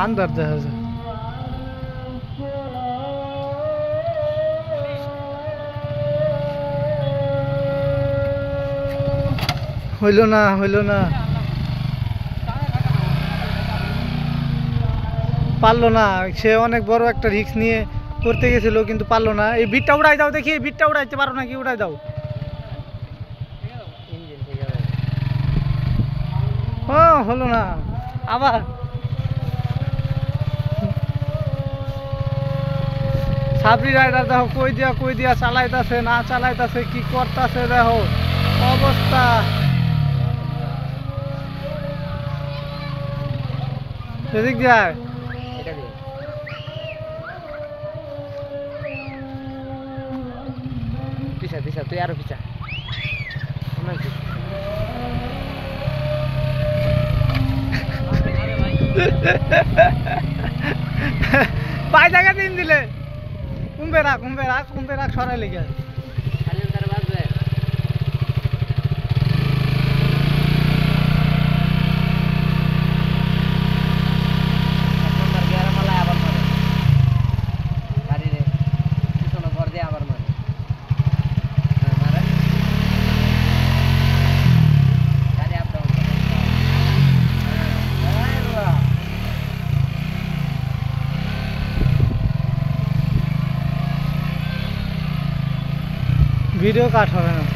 আন্দার দেখা যায় হইল না পারলো না সে অনেক বড় একটা রিস্ক নিয়ে করতে গেছিল কিন্তু পারলো না এই বিটটা উড়াই দাও দেখি বিটটা উড়াইতে পারো নাকি উড়াই দাও ও হলো না আবার সাবরি রাইডার দেখো কই দিয়া চালাইতাছে না চালাইতাছে কি করতেছে দেখো অবস্থা এদিক যায় পিছা তুই আরো পিছা পাই জায়গা দিন দিলে কুম্ভে রাখ সরাই লেগে ভিডিও কাট হবে না